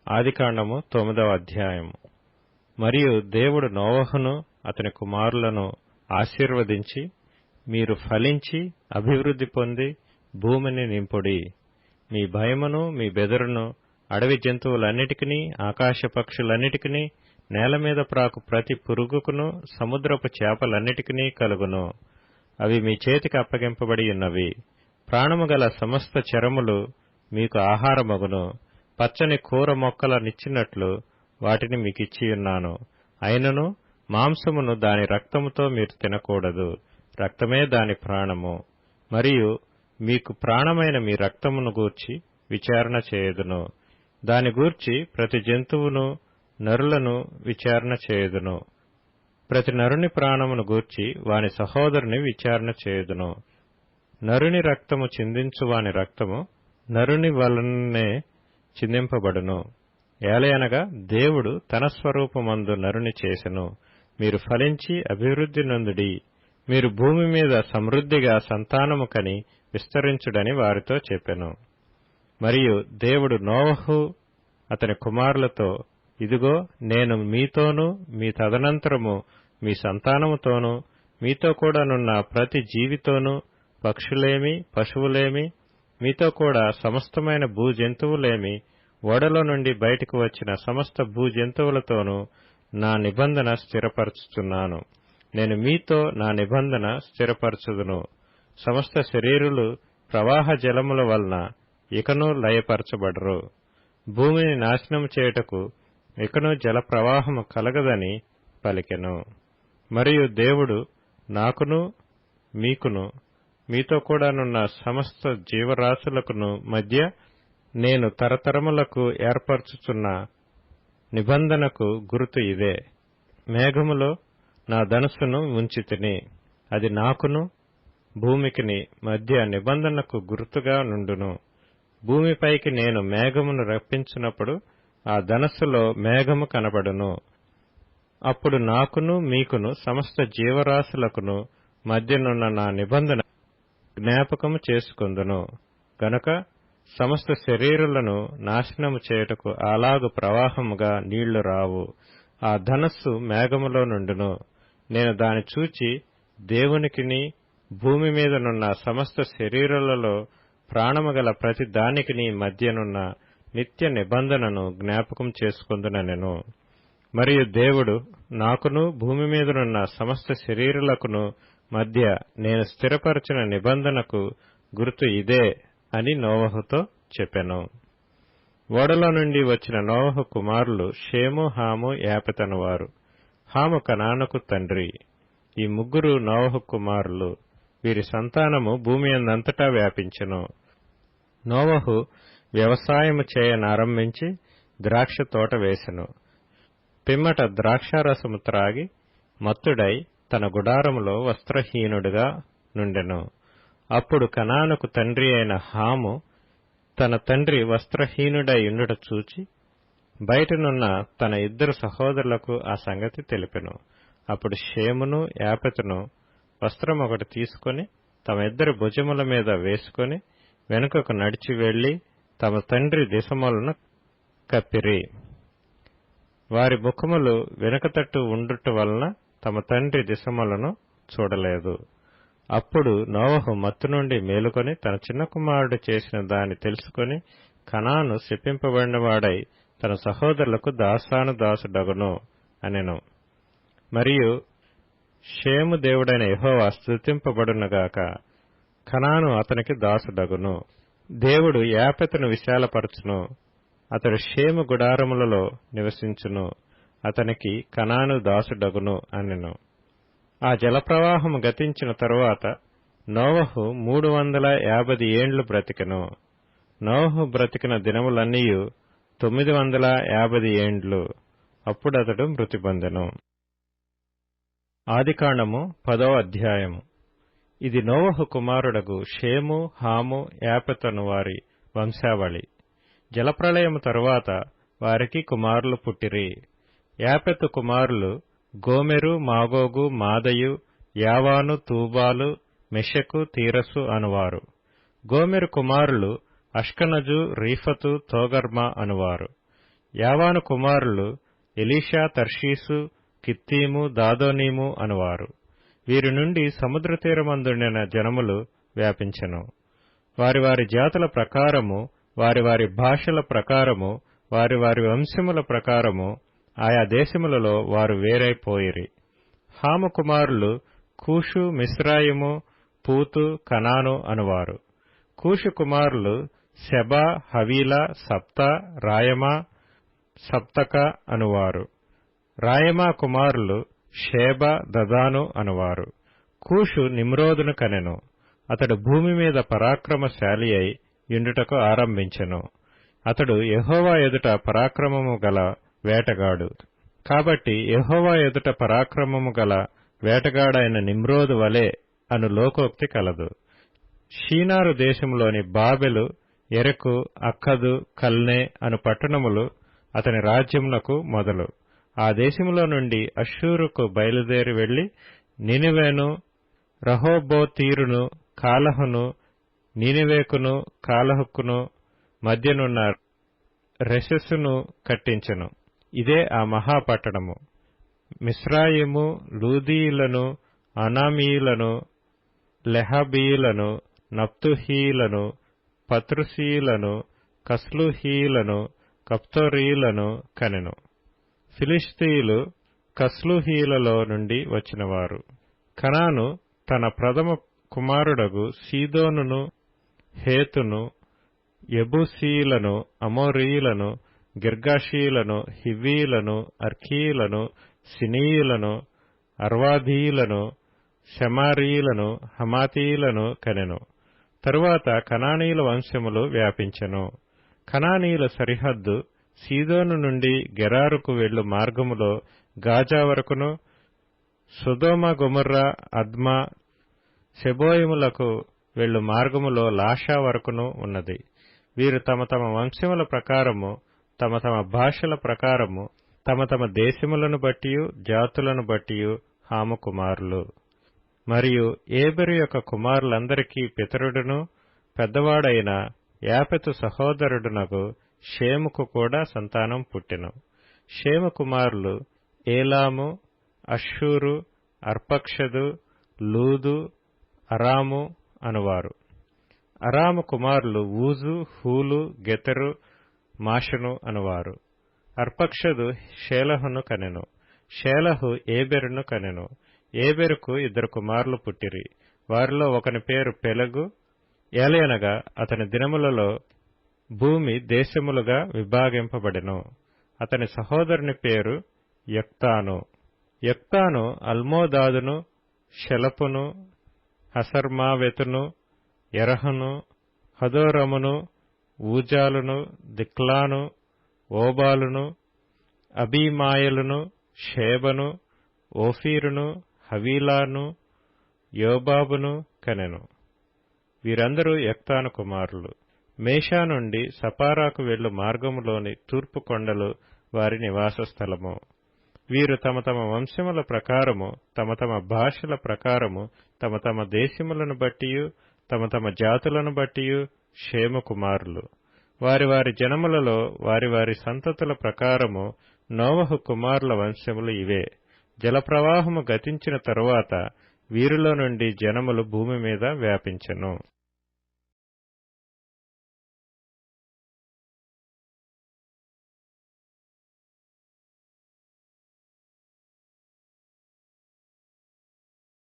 ఆదికాండము 9వ అధ్యాయము. మరియు దేవుడు నోవహును అతని కుమారులను ఆశీర్వదించి, మీరు ఫలించి అభివృద్ధి పొంది భూమిని నింపుడి. మీ భయమును మీ బెదరును అడవి జంతువులన్నిటికిని, ఆకాశ పక్షులన్నిటికిని, నేల మీద ప్రాకు ప్రతి పురుగుకును, సముద్రపు చేపలన్నిటికిని కలుగును. అవి మీ చేతికి అప్పగింపబడి ఉన్నవి. ప్రాణము గల సమస్త చరములు మీకు ఆహారమగును. పచ్చని కూర మొక్కలనిచ్చినట్లు వాటిని మీకిచ్చియున్నాను. అయినను మాంసమును దాని రక్తముతో మీరు తినకూడదు. రక్తమే దాని ప్రాణము. మరియు మీకు ప్రాణమైన మీ రక్తమును గూర్చి విచారణ చేయుదును. దాని గూర్చి ప్రతి జంతువును, నరులను విచారణ చేయుదును. ప్రతి నరుని ప్రాణమును గూర్చి వాని సహోదరుని విచారణ చేయుదును. నరుని రక్తము చిందించు వాని రక్తము నరుని వలననే చిందింపబడును. ఏలయనగా దేవుడు తన స్వరూపమందు నరుని చేసెను. మీరు ఫలించి అభివృద్ధి నొందుడి. మీరు భూమి మీద సమృద్ధిగా సంతానము కని విస్తరించుడని వారితో చెప్పెను. మరియు దేవుడు నోవహు అతని కుమారులతో, ఇదిగో, నేను మీతోనూ మీ తదనంతరము మీ సంతానముతోనూ మీతో కూడానున్న ప్రతి జీవితోనూ, పక్షులేమి పశువులేమి, మీతో కూడా సమస్తమైన భూజంతువులేమి, ఓడలో నుండి బయటకు వచ్చిన సమస్త భూజంతువులతోనూ నా నిబంధన స్థిరపరచుచున్నాను. నేను మీతో నా నిబంధన స్థిరపరచుదును. సమస్త శరీరులు ప్రవాహ జలముల వలన ఇకను లయపరచబడరు. భూమిని నాశనం చేయుటకు ఇకను జల ప్రవాహము కలగదని పలికెను. మరియు దేవుడు నాకును మీకును మీతో కూడానున్న సమస్త జీవరాశులకును మధ్య నేను తరతరములకు ఏర్పరచుచున్న నిబంధనకు గుర్తు ఇదే. మేఘములో నా ధనుస్సును ఉంచితిని. అది నాకును భూమికిని మధ్య నిబంధనకు గుర్తుగా నుండును. భూమిపైకి నేను మేఘమును రప్పించినప్పుడు ఆ ధనస్సులో మేఘము కనబడును. అప్పుడు నాకును మీకును సమస్త జీవరాశులకును మధ్యనున్న నా నిబంధన జ్ఞాపకము చేసుకొందును. గనుక సమస్త శరీరులను నాశనము చేయుటకు అలాగు ప్రవాహముగా నీళ్లు రావు. ఆ ధనస్సు మేఘములో నుండును. నేను దాని చూచి దేవునికిని భూమి మీదనున్న సమస్త శరీరులలో ప్రాణము గల ప్రతి దానికిని మధ్యనున్న నిత్య నిబంధనను జ్ఞాపకం చేసుకొందునెను. మరియు దేవుడు నాకును భూమి మీదనున్న సమస్త శరీరులకును మధ్య నేను స్థిరపరచిన నిబంధనకు గుర్తు ఇదే అని నోవహుతో చెప్పెను. ఓడలో నుండి వచ్చిన నోవహు కుమారులు షేము, హాము, యాపెతనువారు. హాము కనానుకు తండ్రి. ఈ ముగ్గురు నోవహు కుమారులు. వీరి సంతానము భూమి అందంతటా వ్యాపించెను. నోవహు వ్యవసాయము చేయనారంభించి ద్రాక్ష తోట వేసెను. పిమ్మట ద్రాక్షారసము త్రాగి మత్తుడై తన గుడారములో వస్త్రహీనుడుగా నుండెను. అప్పుడు కనానుకు తండ్రి అయిన హాము తన తండ్రి వస్త్రహీనుడై ఉండుట చూచి బయటనున్న తన ఇద్దరు సహోదరులకు ఆ సంగతి తెలిపెను. అప్పుడు షేమును, యాపెతును వస్త్రమొకటి తీసుకొని తమ ఇద్దరి భుజముల మీద వేసుకొని వెనుకకు నడిచి వెళ్లి తమ తండ్రి దిశములను కప్పిరి. వారి ముఖములు వెనుకతట్టు ఉండుట వలన తమ తండ్రి దిశములను చూడలేదు. అప్పుడు నోవహు మత్తు నుండి మేలుకొని తన చిన్న కుమారుడు చేసిన దాన్ని తెలుసుకొని కనాను శపింపబడినవాడై తన సహోదరులకు దాసానుదాసుడగును అనెను. మరియు షేము దేవుడైన యెహోవా స్తుతింపబడునుగాక. కనాను అతనికి దాసుడగును. దేవుడు యాపెతును విశాలపరచును. అతడు షేము గుడారములలో నివసించును. అతనికి కనాను దాసుడగును అనెను. ఆ జలప్రవాహము గతించిన తరువాత నోవహు 350 ఏండ్లు బ్రతికెను. నోవహు బ్రతికిన దినములన్నీయు 950 ఏండ్లు. అప్పుడతడు మృతి పొందెను. ఆదికాండము 10వ అధ్యాయము. ఇది నోవహు కుమారుడగు షేము, హాము, యాపెతను వారి వంశావళి. జలప్రళయము తరువాత వారికి కుమారులు పుట్టిరి. యాపెతు కుమారులు గోమెరు, మాగోగు, మాదయు, యావాను, తూబాలు, మెషెకు, తీరసు అనువారు. గోమెరు కుమారులు అష్కనజు, రీఫతు, తోగర్మా అనువారు. యావాను కుమారులు ఎలీషా, తర్షీసు, కిత్తీము, దాదోనీము అనువారు. వీరి నుండి సముద్ర తీరమందుండిన జనములు వ్యాపించెను. వారి వారి జాతుల ప్రకారము, వారి వారి భాషల ప్రకారము, వారి వారి వంశముల ప్రకారము ఆయా దేశములలో వారు వేరైపోయిరి. హాము కుమారులు కూషు, మిస్రాయిము, పూతు, కనాను అనువారు. కూషు కుమారులు సెబా, హవీలా, సప్తా, రాయమా, సప్తక అనువారు. రాయమా కుమారులు షేబ, దదాను అనువారు. కూషు నిమ్రోదును కనెను. అతడు భూమి మీద పరాక్రమశాలి అయి యుండుటకు ఆరంభించెను. అతడు యెహోవా ఎదుట పరాక్రమము గల వేటగాడు. కాబట్టి యెహోవా ఎదుట పరాక్రమము గల వేటగాడైన నిమ్రోదు వలె అను లోకోక్తి కలదు. షీనారు దేశంలోని బాబెలు, ఎరెకు, అక్కదు, కల్నే అను పట్టణములు అతని రాజ్యమునకు మొదలు. ఆ దేశములో నుండి అష్షూరుకు బయలుదేరి వెళ్లి నినివేను, రహోబోతీరును, కాలహును, నీనివేకును, కాలహుకును మధ్యనున్న రెసెసును కట్టించెను. ఇదే ఆ మహాపట్టణము. మిస్రాయిము, లూదీయులను, అనామీయులను, లెహబీయులను, నప్తుహీయులను, పత్రుసీయులను, కస్లుహీయులను, కప్తోరీయులను కనెను. ఫిలిష్తీయులు కస్లుహీయులలో నుండి వచ్చినవారు. కనాను తన ప్రథమ కుమారుడగు సీదోనును, హేతును, యెబూసీయులను, అమోరీయులను, గిర్గాషీయులను, హివ్వీయులను, అర్కీయులను, సినీయులను, అర్వాదీయులను, షెమారీయులను, హమాతీయులను కనెను. తరువాత కనానీయుల వంశములు వ్యాపించెను. కనానీయుల సరిహద్దు సీదోను నుండి గెరారుకు వెళ్ళు మార్గములో గాజా వరకును, సొదొమ, గొమొర్రా, అద్మా, సెబోయిములకు వెళ్ళు మార్గములో లాషా వరకును ఉన్నది. వీరు తమ తమ వంశముల ప్రకారము, తమ తమ భాషల ప్రకారము, తమ తమ దేశములను బట్టియు జాతులను బట్టియు హాము కుమారులు. మరియు ఏబెరు యొక్క కుమారులందరికీ పితరుడును పెద్దవాడైన యాపెతు సహోదరుడునగు షేముకు కూడా సంతానం పుట్టెను. షేము కుమారులు ఏలాము, అష్షూరు, అర్పక్షదు, లూదు, అరాము అనువారు. అరాము కుమారులు ఊజు, హూలు, గెతెరు, మాషను అనువారు. అర్పక్షదు షేలహును కనెను. షేలహు ఏబెరును కనెను. ఏబెరుకు 2 కుమారులు పుట్టిరి. వారిలో ఒకని పేరు పెలగు. ఏలయనగా అతని దినములలో భూమి దేశములుగా విభాగింపబడెను. అతని సహోదరుని పేరు యొక్తాను. యొక్తాను అల్మోదాదును, షెలపును, హసర్మావెతును, ఎరహును, హదోరమును, ఊజాలును, దిక్లాను, ఓబాలును, అబీమాయలును, షేబను, ఓఫీరును, హవీలాను, యోబాబును కనెను. వీరందరూ యొక్తాను కుమారులు. మేషా నుండి సపారాకు వెళ్ళు మార్గములోని తూర్పు కొండలు వారి నివాస స్థలము. వీరు తమ తమ వంశముల ప్రకారము, తమ తమ భాషల ప్రకారము, తమ తమ దేశములను బట్టియు, తమ తమ జాతులను బట్టియు షేము కుమారులు. వారి వారి జనములలో వారి వారి సంతతుల ప్రకారము నోవహు కుమారుల వంశములు ఇవే. జలప్రవాహము గతించిన తరువాత వీరిలో నుండి జనములు భూమి మీద వ్యాపించెను.